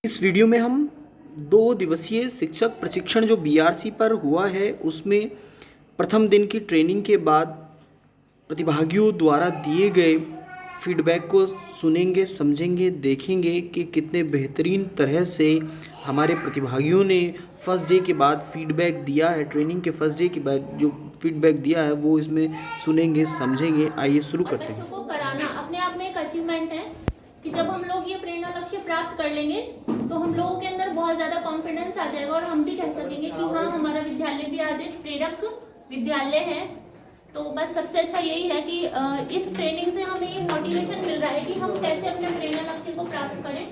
इस वीडियो में हम 2 दिवसीय शिक्षक प्रशिक्षण जो बीआरसी पर हुआ है उसमें प्रथम दिन की ट्रेनिंग के बाद प्रतिभागियों द्वारा दिए गए फीडबैक को सुनेंगे, समझेंगे, देखेंगे कि कितने बेहतरीन तरह से हमारे प्रतिभागियों ने फर्स्ट डे के बाद फीडबैक दिया है। ट्रेनिंग के फर्स्ट डे के बाद जो फीडबैक दिया है वो इसमें सुनेंगे, समझेंगे। आइए शुरू करते हैं। बच्चों को कराना अपने आप में एक अचीवमेंट है कि जब हम लोग ये प्रेरणा लक्ष्य प्राप्त कर लेंगे तो हम लोगों के अंदर बहुत ज्यादा कॉन्फिडेंस आ जाएगा और हम भी कह सकेंगे कि हाँ, हमारा विद्यालय भी आज एक प्रेरक विद्यालय है। तो बस सबसे अच्छा यही है कि इस ट्रेनिंग से हमें ये मोटिवेशन मिल रहा है कि हम कैसे अपने प्रेरणा लक्ष्य को प्राप्त करें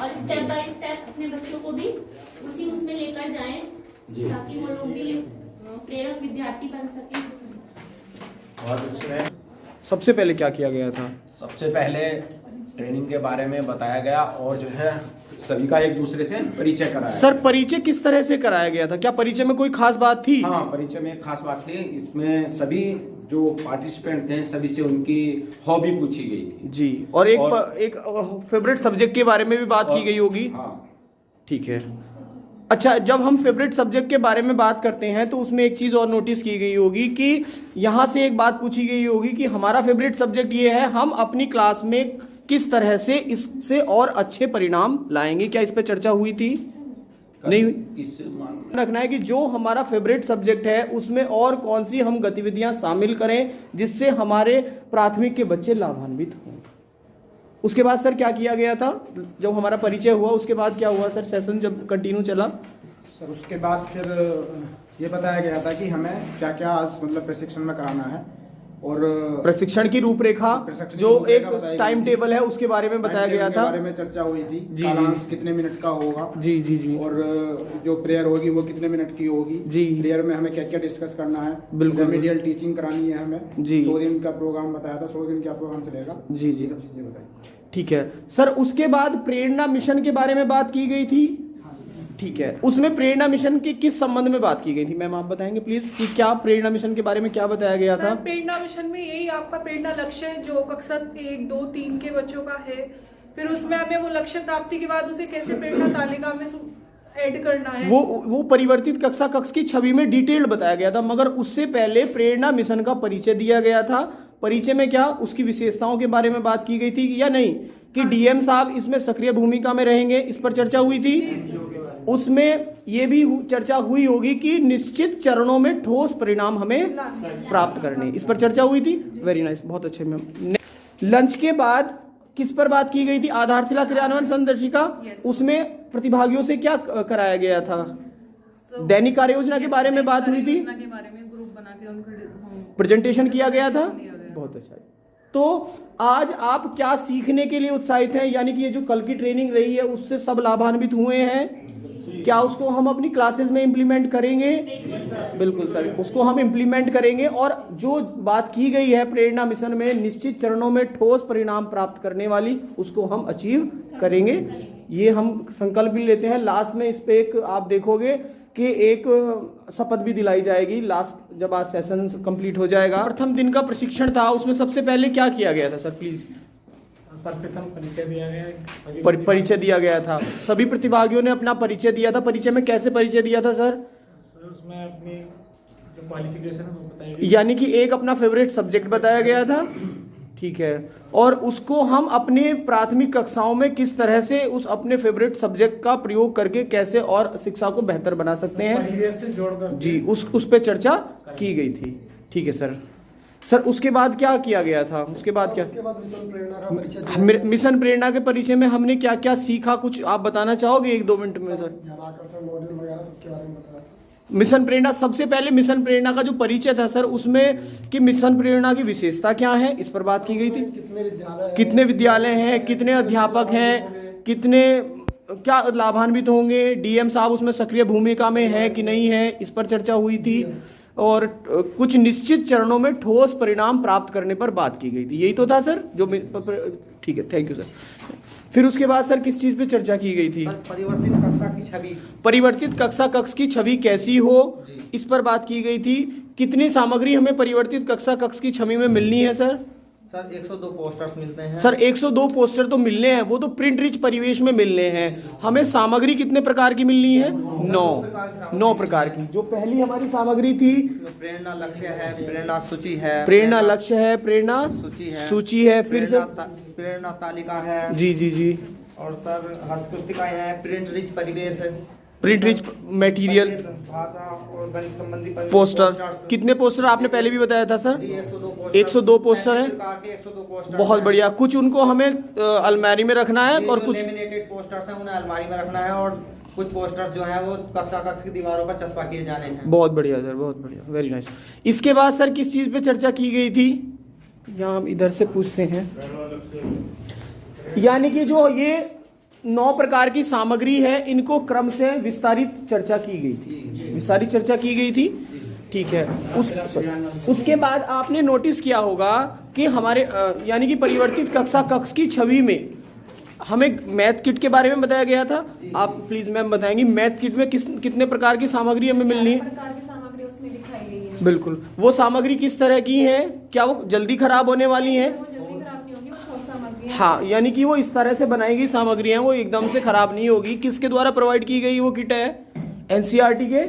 और स्टेप बाय स्टेप अपने बच्चों को भी उसी उसमें लेकर जाएं ताकि वो लोग भी प्रेरक विद्यार्थी बन सकें। बहुत अच्छे हैं। सबसे पहले क्या किया गया था? सबसे पहले ट्रेनिंग के बारे में बताया गया और जो है सभी का एक दूसरे से परिचय कराया। सर, परिचय किस तरह से कराया गया था? क्या परिचय में कोई खास बात थी? हाँ, परिचय में एक खास बात थी। इसमें सभी जो पार्टिसिपेंट थे सभी से उनकी हॉबी पूछी गई थी जी, और एक फेवरेट सब्जेक्ट के बारे में भी बात की गई होगी। हाँ, ठीक है। अच्छा, जब हम फेवरेट सब्जेक्ट के बारे में बात करते हैं तो उसमें एक चीज़ और नोटिस की गई होगी कि यहाँ से एक बात पूछी गई होगी कि हमारा फेवरेट सब्जेक्ट ये है, हम अपनी क्लास में किस तरह से इससे और अच्छे परिणाम लाएंगे। क्या इस पर चर्चा हुई थी? नहीं हुई। रखना है कि जो हमारा फेवरेट सब्जेक्ट है उसमें और कौन सी हम गतिविधियां शामिल करें जिससे हमारे प्राथमिक के बच्चे लाभान्वित हों। उसके बाद सर क्या किया गया था? जब हमारा परिचय हुआ उसके बाद क्या हुआ सर? सेशन जब कंटिन्यू चला सर, उसके बाद फिर ये बताया गया था कि हमें क्या क्या मतलब प्रशिक्षण में कराना है और प्रशिक्षण की रूपरेखा जो एक टाइम टेबल है उसके बारे में बताया गया था। बारे में चर्चा हुई थी। जी, सारांश कितने मिनट का होगा। जी जी जी। और जो प्रेयर होगी वो कितने मिनट की होगी। जी। प्रेयर में हमें क्या क्या डिस्कस करना है। बिल्कुल। रेमेडियल टीचिंग करानी है हमें। जी। 100 दिन का प्रोग्राम बताया था। 100 दिन का प्रोग्राम चलेगा। जी जी, सब चीजें बताई। ठीक है सर। उसके बाद प्रेरणा मिशन के बारे में बात की गई थी। ठीक है, उसमें प्रेरणा मिशन के किस संबंध में बात की गई थी मैम, आप बताएंगे प्लीज कि क्या प्रेरणा मिशन के बारे में क्या बताया गया था? प्रेरणा मिशन में यही आपका प्रेरणा लक्ष्य है जो कक्षा 1, 2, 3 के बच्चों का है। फिर उसमें हमें वो लक्ष्य प्राप्ति के बाद उसे कैसे प्रेरणा तालिका में ऐड करना है, वो परिवर्तित कक्षा कक्ष की छवि में डिटेल्ड बताया गया था। मगर उससे पहले प्रेरणा मिशन का परिचय दिया गया था। परिचय में क्या उसकी विशेषताओं के बारे में बात की गई थी या नहीं, कि डीएम साहब इसमें सक्रिय भूमिका में रहेंगे, इस पर चर्चा हुई थी। उसमें ये भी चर्चा हुई होगी कि निश्चित चरणों में ठोस परिणाम हमें प्राप्त करने, इस पर चर्चा हुई थी। वेरी नाइस, बहुत अच्छे मैम। लंच के बाद किस पर बात की गई थी? आधारशिला क्रियान्वयन संदर्शिका। उसमें प्रतिभागियों से क्या कराया गया था? दैनिक कार्य योजना के बारे में बात हुई थी। प्रेजेंटेशन किया गया था। बहुत अच्छा। तो आज आप क्या सीखने के लिए उत्साहित हैं? यानी कि ये जो कल की ट्रेनिंग रही है उससे सब लाभान्वित हुए हैं। क्या उसको हम अपनी क्लासेस में इम्प्लीमेंट करेंगे? बिल्कुल सर, उसको हम इम्प्लीमेंट करेंगे। और जो बात की गई है प्रेरणा मिशन में निश्चित चरणों में ठोस परिणाम प्राप्त करने वाली, उसको हम अचीव करेंगे। ये हम संकल्प भी लेते हैं। लास्ट में इस पे एक आप देखोगे कि एक शपथ भी दिलाई जाएगी लास्ट, जब आज सेशन कंप्लीट हो जाएगा। प्रथम दिन का प्रशिक्षण था, उसमें सबसे पहले क्या किया गया था सर प्लीज? सर्वप्रथम परिचय दिया गया। परिचय दिया गया था। सभी प्रतिभागियों ने अपना परिचय दिया था। परिचय में कैसे परिचय दिया था सर? उसमें अपनी जो क्वालिफिकेशन है वो बताई गई। यानी कि एक अपना फेवरेट सब्जेक्ट बताया गया था। ठीक है, और उसको हम अपने प्राथमिक कक्षाओं में किस तरह से उस अपने फेवरेट सब्जेक्ट का प्रयोग करके कैसे और शिक्षा को बेहतर बना सकते हैं परिवेश से जोड़कर जी, उस पे चर्चा की गई थी। ठीक है सर। सर उसके बाद क्या किया गया था? उसके बाद क्या? उसके बाद मिशन प्रेरणा का परिचय। मिशन प्रेरणा के परिचय में हमने क्या क्या सीखा, कुछ आप बताना चाहोगे 1-2 मिनट में सर? ध्यानाकर्षण मॉड्यूल वगैरह सबके बारे में बताया। मिशन प्रेरणा, सबसे पहले मिशन प्रेरणा का जो परिचय था सर उसमें कि मिशन प्रेरणा की विशेषता क्या है, इस पर बात की गई थी। कितने विद्यालय हैं, कितने अध्यापक हैं, कितने क्या लाभान्वित होंगे, डीएम साहब उसमें सक्रिय भूमिका में है कि नहीं है, इस पर चर्चा हुई थी। और कुछ निश्चित चरणों में ठोस परिणाम प्राप्त करने पर बात की गई थी। यही तो था सर जो। ठीक है, थैंक यू सर। फिर उसके बाद सर किस चीज पे चर्चा की गई थी? परिवर्तित कक्षा की छवि। परिवर्तित कक्षा कक्ष की छवि कैसी हो, इस पर बात की गई थी। कितनी सामग्री हमें परिवर्तित कक्षा कक्ष की छवि में मिलनी है सर? सर 102 पोस्टर्स मिलते हैं। सर 102 पोस्टर तो मिलने हैं, वो तो प्रिंट रिच परिवेश में मिलने हैं। हमें सामग्री कितने प्रकार की मिलनी है? 9 प्रकार की। जो पहली हमारी सामग्री थी, प्रेरणा लक्ष्य है, प्रेरणा सूची है, प्रेरणा लक्ष्य है, प्रेरणा सूची है, फिर से प्रेरणा तालिका है। जी जी जी। और सर हस्तपुस्तिकाएं हैं, प्रिंट रिच परिवेश है, प्रिंट रिच मटेरियल, भाषा और गणित संबंधी पोस्टर। कितने पोस्टर आपने पहले भी बताया था सर? 102 पोस्टर है। 102 पोस्टर। बहुत बढ़िया। कुछ उनको हमें अलमारी में रखना है और कुछ लेमिनेटेड पोस्टर्स हैं, उन्हें अलमारी में रखना है, और कुछ पोस्टर्स जो हैं वो कक्ष की दीवारों पर चस्पा किए जाने हैं। बहुत बढ़िया सर, बहुत बढ़िया, वेरी नाइस। इसके बाद सर किस चीज़ पे चर्चा की गई थी? यहाँ हम इधर से पूछते हैं। यानी कि जो ये 9 प्रकार की सामग्री है, इनको क्रम से विस्तारित चर्चा की गई थी, विस्तारित चर्चा की गई थी। ठीक है। उसके बाद आपने नोटिस किया होगा कि हमारे यानी कि परिवर्तित कक्षा कक्ष की छवि में हमें मैथ किट के बारे में बताया गया था। आप प्लीज मैम बताएंगी मैथ किट में कितने प्रकार की सामग्री हमें मिलनी है? प्रकार की सामग्री उसमें दिखाई गई है। बिल्कुल। वो सामग्री किस तरह की है? क्या वो जल्दी खराब होने वाली है? वो जल्दी खराब नहीं होगी, वो ठोस सामग्री है। हाँ, यानी कि वो इस तरह से बनाई गई सामग्री है, वो एकदम से खराब नहीं होगी। किसके द्वारा प्रोवाइड की गई वो किट है? एनसीईआरटी के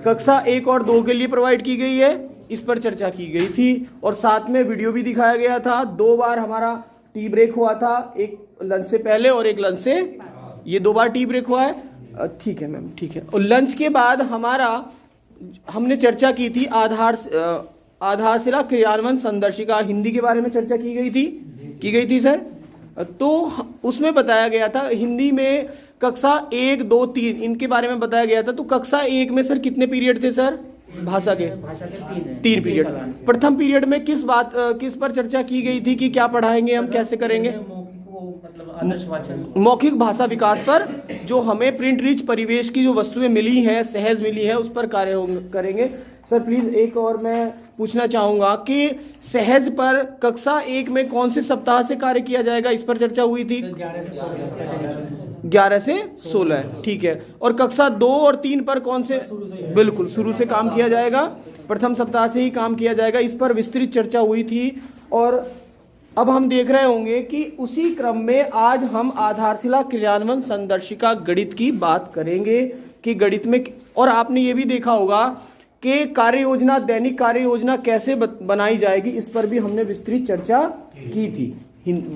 कक्षा 1 और 2 के लिए प्रोवाइड की गई है। इस पर चर्चा की गई थी और साथ में वीडियो भी दिखाया गया था। 2 बार हमारा टी ब्रेक हुआ था, एक लंच से पहले और एक लंच से, ये 2 बार टी ब्रेक हुआ है। ठीक है मैम, ठीक है। और लंच के बाद हमने चर्चा की थी आधारशिला क्रियान्वयन संदर्शिका, हिंदी के बारे में चर्चा की गई थी सर। तो उसमें बताया गया था हिंदी में कक्षा 1, 2, 3 इनके बारे में बताया गया था। तो कक्षा 1 में सर कितने पीरियड थे सर? भाषा के 3 पीरियड। प्रथम पीरियड में किस पर चर्चा की गई थी कि क्या पढ़ाएंगे हम, कैसे करेंगे? मौखिक भाषा विकास पर, जो हमें प्रिंट रिच परिवेश की जो वस्तुएं मिली हैं, सहज मिली है, उस पर कार्य करेंगे। सर प्लीज एक और मैं पूछना चाहूंगा कि सहज पर कक्षा 1 में कौन से सप्ताह से कार्य किया जाएगा, इस पर चर्चा हुई थी? 11 से 16। ठीक है। और कक्षा 2 और 3 पर कौन से? बिल्कुल, शुरू से काम किया जाएगा, प्रथम सप्ताह से ही काम किया जाएगा। इस पर विस्तृत चर्चा हुई थी। और अब हम देख रहे होंगे कि उसी क्रम में आज हम आधारशिला क्रियान्वयन संदर्शिका गणित की बात करेंगे कि गणित में, और आपने ये भी देखा होगा कि कार्य योजना, दैनिक कार्य योजना कैसे बनाई जाएगी, इस पर भी हमने विस्तृत चर्चा की थी।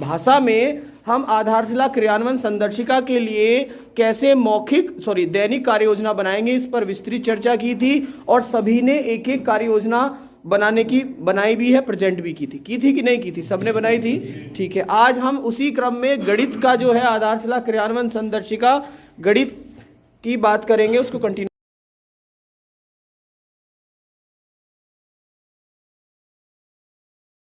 भाषा में हम आधारशिला क्रियान्वयन संदर्शिका के लिए कैसे दैनिक कार्य योजना बनाएंगे, इस पर विस्तृत चर्चा की थी। और सभी ने एक एक कार्य योजना बनाई भी है, प्रेजेंट भी की थी कि नहीं की थी? सबने बनाई थी। ठीक है। आज हम उसी क्रम में गणित का जो है आधारशिला क्रियान्वयन संदर्शिका गणित की बात करेंगे, उसको कंटिन्यू